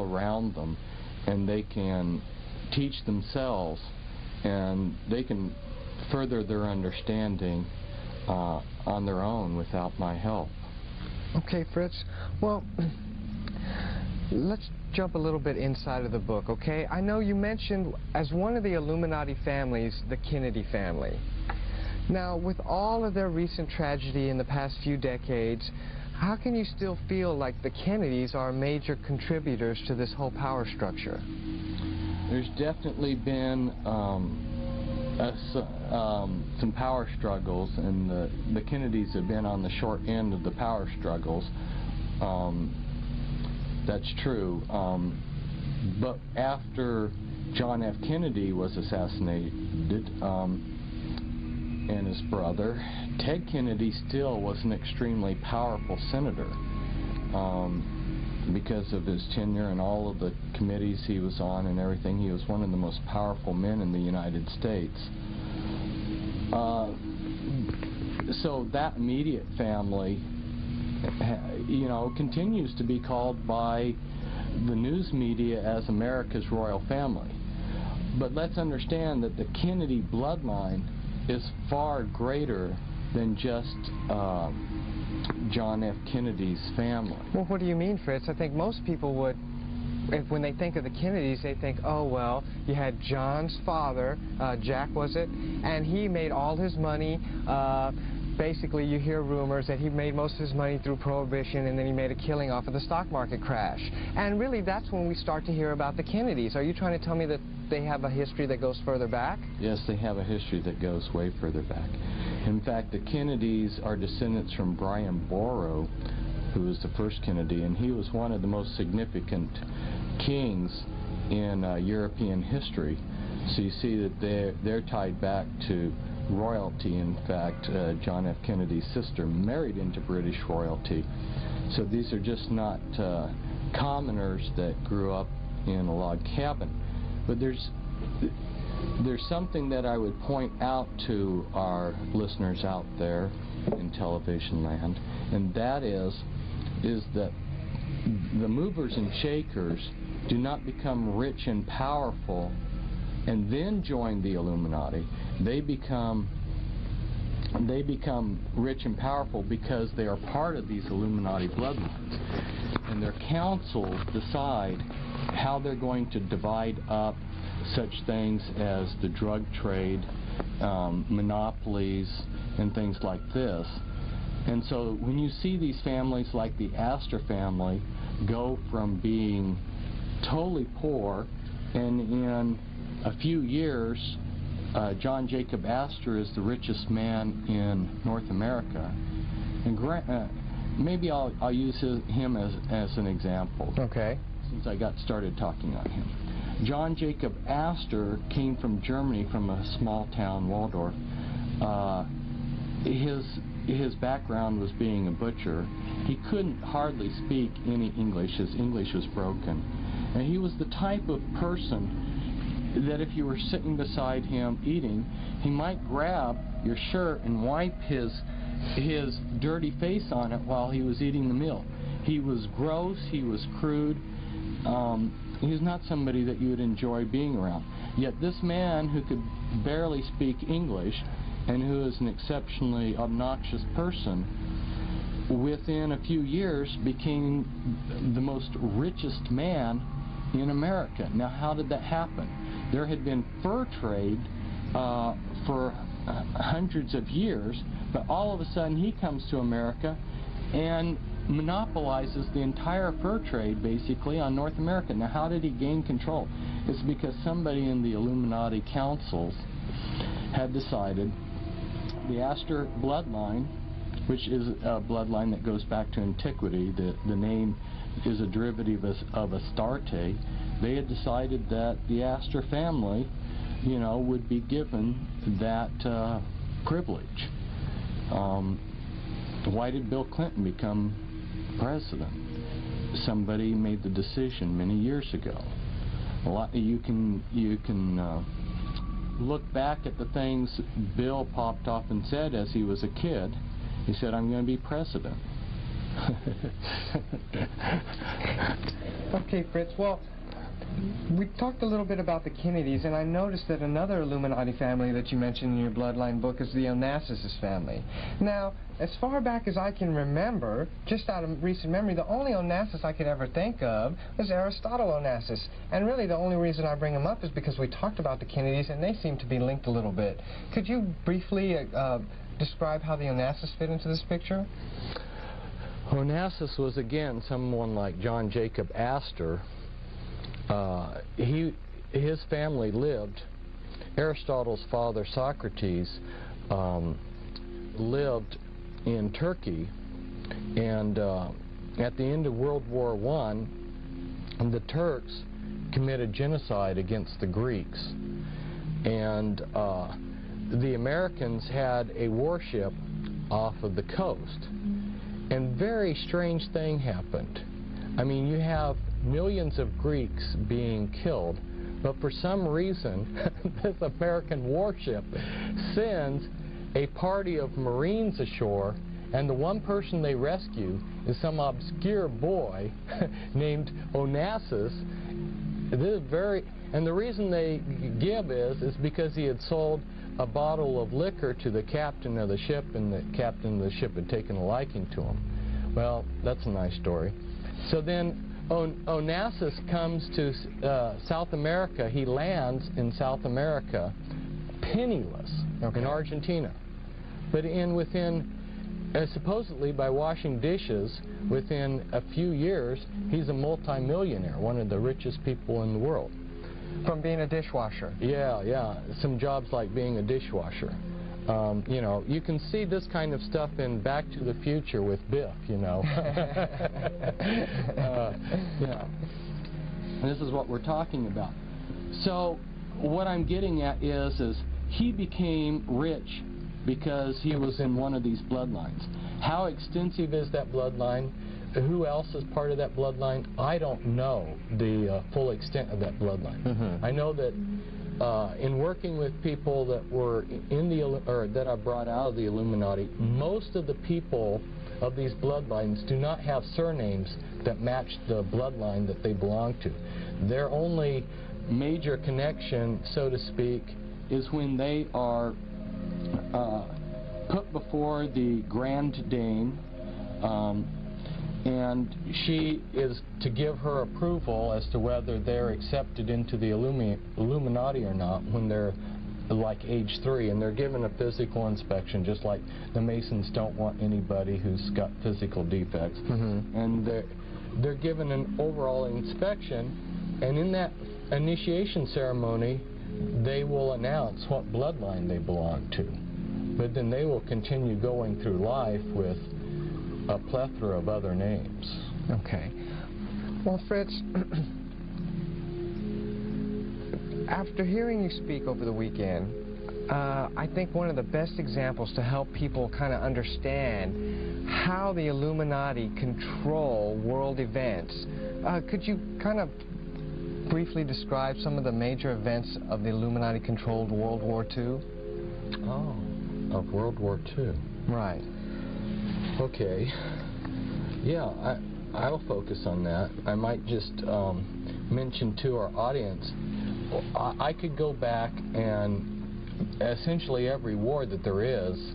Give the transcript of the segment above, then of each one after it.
around them, and they can teach themselves, and they can further their understanding on their own without my help. Okay, Fritz. Well, let's jump a little bit inside of the book, okay? I know you mentioned as one of the Illuminati families, the Kennedy family. Now, with all of their recent tragedy in the past few decades, how can you still feel like the Kennedys are major contributors to this whole power structure? There's definitely been some power struggles, and the Kennedys have been on the short end of the power struggles. That's true. But after John F. Kennedy was assassinated, and his brother, Ted Kennedy still was an extremely powerful senator because of his tenure and all of the committees he was on and everything. He was one of the most powerful men in the United States. So that immediate family, you know, continues to be called by the news media as America's royal family. But let's understand that the Kennedy bloodline is far greater than just John F. Kennedy's family. Well, what do you mean, Fritz? I think most people would, when they think of the Kennedys, they think, oh, well, you had John's father, Jack was it, and he made all his money. Basically, you hear rumors that he made most of his money through Prohibition, and then he made a killing off of the stock market crash. And really, that's when we start to hear about the Kennedys. Are you trying to tell me that they have a history that goes further back? Yes, they have a history that goes way further back. In fact, the Kennedys are descendants from Brian Boru, who was the first Kennedy, and he was one of the most significant kings in European history. So you see that they're tied back to royalty. In fact, John F. Kennedy's sister married into British royalty. So these are just not commoners that grew up in a log cabin. But there's something that I would point out to our listeners out there in television land, and that is that the movers and shakers do not become rich and powerful and then join the Illuminati. They become rich and powerful because they are part of these Illuminati bloodlines, and their councils decide how they're going to divide up such things as the drug trade, monopolies, and things like this. And so when you see these families like the Astor family go from being totally poor, and in a few years John Jacob Astor is the richest man in North America, and maybe I'll use him as an example. Okay. Since I got started talking on him. John Jacob Astor came from Germany, from a small town, Waldorf. His background was being a butcher. He couldn't hardly speak any English. His English was broken. And he was the type of person that if you were sitting beside him eating, he might grab your shirt and wipe his dirty face on it while he was eating the meal. He was gross, he was crude. He was not somebody that you would enjoy being around. Yet this man who could barely speak English and who is an exceptionally obnoxious person, within a few years became the most richest man in America. Now, how did that happen? There had been fur trade for hundreds of years, but all of a sudden he comes to America and monopolizes the entire fur trade, basically, on North America. Now, how did he gain control? It's because somebody in the Illuminati councils had decided the Astor bloodline, which is a bloodline that goes back to antiquity, the name is a derivative of Astarte. They had decided that the Astor family, you know, would be given that privilege. Why did Bill Clinton become president? Somebody made the decision many years ago. You can look back at the things Bill popped off and said as he was a kid. He said, "I'm going to be president." Okay, Fritz. Well, we talked a little bit about the Kennedys, and I noticed that another Illuminati family that you mentioned in your bloodline book is the Onassis family. Now, as far back as I can remember, just out of recent memory, the only Onassis I could ever think of was Aristotle Onassis. And really the only reason I bring him up is because we talked about the Kennedys, and they seem to be linked a little bit. Could you briefly describe how the Onassis fit into this picture? Onassis was, again, someone like John Jacob Astor. His family lived, Aristotle's father Socrates lived in Turkey, and at the end of World War I, the Turks committed genocide against the Greeks, and the Americans had a warship off of the coast, and very strange thing happened. I mean, you have millions of Greeks being killed, but for some reason this American warship sends a party of Marines ashore, and the one person they rescue is some obscure boy named Onassis. This is and the reason they give is because he had sold a bottle of liquor to the captain of the ship, and the captain of the ship had taken a liking to him. Well, that's a nice story. So then Onassis comes to South America. He lands in South America penniless in Argentina. But supposedly by washing dishes, within a few years, he's a multi-millionaire, one of the richest people in the world. From being a dishwasher? Yeah. Some jobs like being a dishwasher. You know, you can see this kind of stuff in Back to the Future with Biff, you know. Yeah. And this is what we're talking about. So what I'm getting at is he became rich because he was in one of these bloodlines. How extensive is that bloodline? Who else is part of that bloodline? I don't know the full extent of that bloodline. Mm-hmm. I know that in working with people that were that I brought out of the Illuminati, most of the people of these bloodlines do not have surnames that match the bloodline that they belong to. Their only major connection, so to speak, is when they are put before the Grand Dame, and she is to give her approval as to whether they're accepted into the Illuminati or not when they're like age 3, and they're given a physical inspection, just like the Masons don't want anybody who's got physical defects. Mm-hmm. And they're given an overall inspection, and in that initiation ceremony they will announce what bloodline they belong to. But then they will continue going through life with a plethora of other names. Okay. Well, Fritz, after hearing you speak over the weekend, I think one of the best examples to help people kind of understand how the Illuminati control world events, could you kind of briefly describe some of the major events of the Illuminati-controlled World War II? Oh, of World War II. Right. Okay. Yeah, I'll focus on that. I might just mention to our audience, I could go back and essentially every war that there is,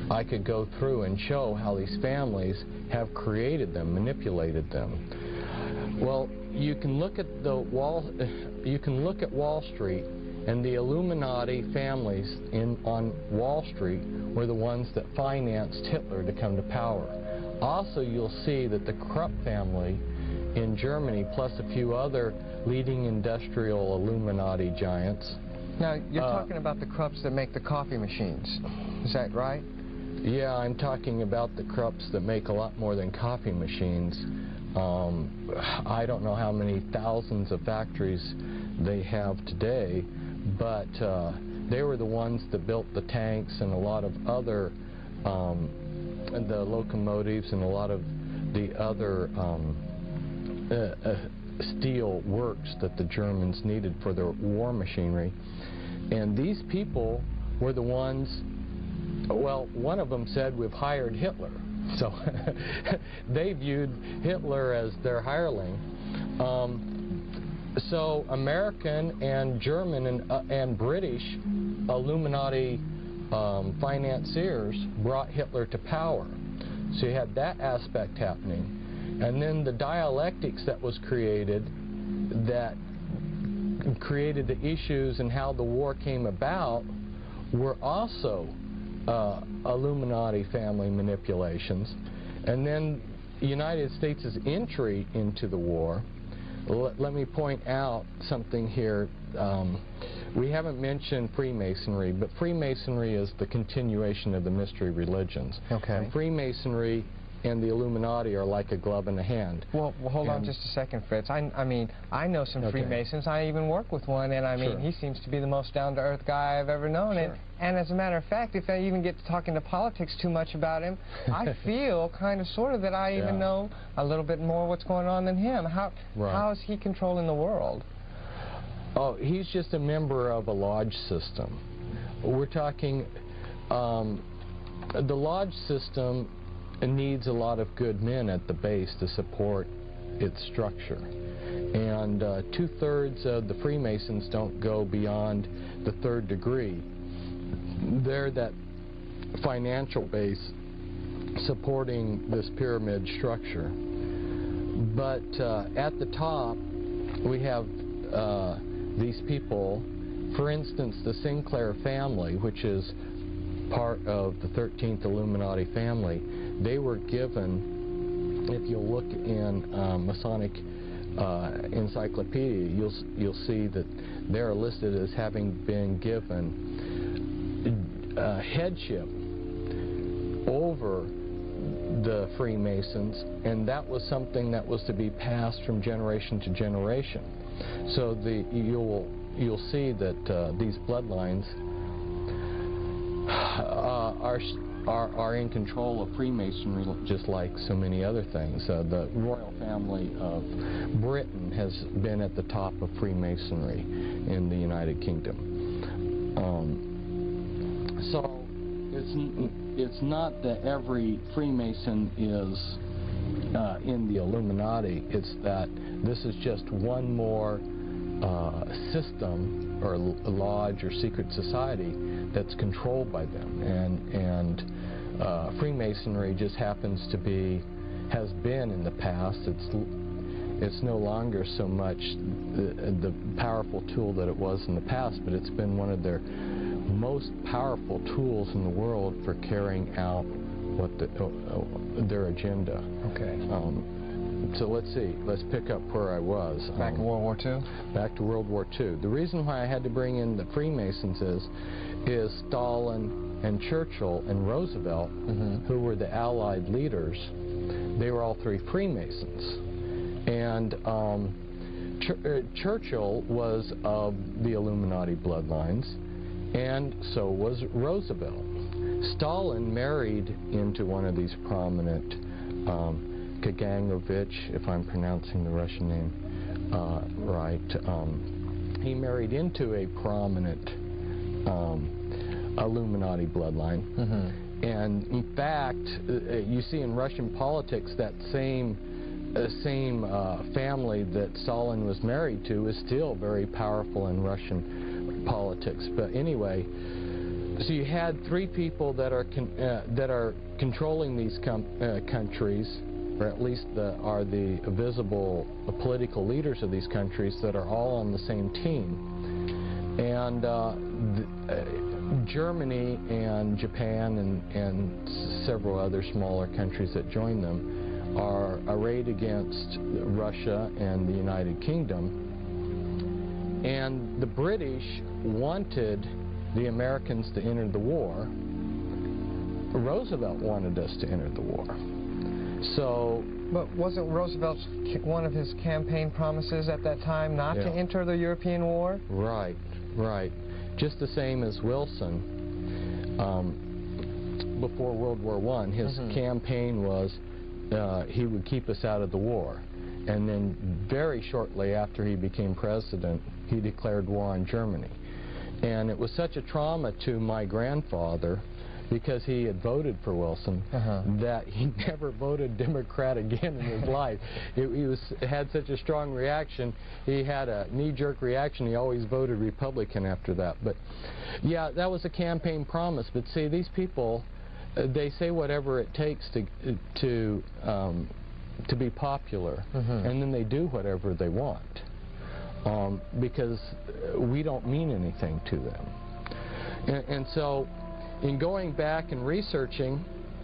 I could go through and show how these families have created them, manipulated them. Well, you can look at Wall Street, and the Illuminati families on Wall Street were the ones that financed Hitler to come to power. Also, you'll see that the Krupp family in Germany, plus a few other leading industrial Illuminati giants. Now, you're talking about the Krupps that make the coffee machines. Is that right? Yeah, I'm talking about the Krupps that make a lot more than coffee machines. I don't know how many thousands of factories they have today, but they were the ones that built the tanks and a lot of other, the locomotives and a lot of the other steel works that the Germans needed for their war machinery. And these people were the ones, well, one of them said, we've hired Hitler. So they viewed Hitler as their hireling. So American and German and British Illuminati financiers brought Hitler to power. So you had that aspect happening. And then the dialectics that was created that created the issues and how the war came about were also Illuminati family manipulations. And then the United States' entry into the war. Let me point out something here. We haven't mentioned Freemasonry, but Freemasonry is the continuation of the mystery religions. Okay. And Freemasonry and the Illuminati are like a glove in a hand. Well hold on just a second, Fritz. I mean, I know some Freemasons. I even work with one, and I mean, he seems to be the most down-to-earth guy I've ever known. And as a matter of fact, if I even get to talking to politics too much about him, I feel kind of sort of that I even know a little bit more what's going on than him. How is he controlling the world? Oh, he's just a member of a lodge system. We're talking, the lodge system needs a lot of good men at the base to support its structure. And 2/3 of the Freemasons don't go beyond the 3rd degree. They're that financial base supporting this pyramid structure. But at the top, we have these people. For instance, the Sinclair family, which is part of the 13th Illuminati family, they were given, if you look in Masonic encyclopedia, you'll see that they're listed as having been given headship over the Freemasons, and that was something that was to be passed from generation to generation. So you'll see that these bloodlines are in control of Freemasonry, just like so many other things. The royal family of Britain has been at the top of Freemasonry in the United Kingdom. So it's not that every Freemason is in the Illuminati. It's that this is just one more system or lodge or secret society that's controlled by them, and Freemasonry just happens to be, has been in the past. It's no longer so much the powerful tool that it was in the past, but it's been one of their most powerful tools in the world for carrying out what their agenda. Okay. So let's see. Let's pick up where I was. Back to World War II? Back to World War II. The reason why I had to bring in the Freemasons is Stalin and Churchill and Roosevelt, who were the Allied leaders. They were all three Freemasons. And Churchill was of the Illuminati bloodlines, and so was Roosevelt. Stalin married into one of these prominent, Kaganovich, if I'm pronouncing the Russian name right. He married into a prominent Illuminati bloodline. And in fact, you see in Russian politics that same family that Stalin was married to is still very powerful in Russian politics. But anyway, so you had three people that are controlling these countries, or at least are the visible political leaders of these countries that are all on the same team. And Germany and Japan and several other smaller countries that join them are arrayed against Russia and the United Kingdom. And the British wanted the Americans to enter the war. Roosevelt wanted us to enter the war. So, but wasn't Roosevelt's one of his campaign promises at that time not to enter the European war? Right, right. Just the same as Wilson. Before World War I, his campaign was he would keep us out of the war. And then very shortly after he became president, he declared war on Germany. And it was such a trauma to my grandfather because he had voted for Wilson, that he never voted Democrat again in his life. He had such a strong reaction. He had a knee-jerk reaction. He always voted Republican after that. But yeah, that was a campaign promise. But see, these people, they say whatever it takes to be popular, and then they do whatever they want, because we don't mean anything to them. And so, in going back and researching,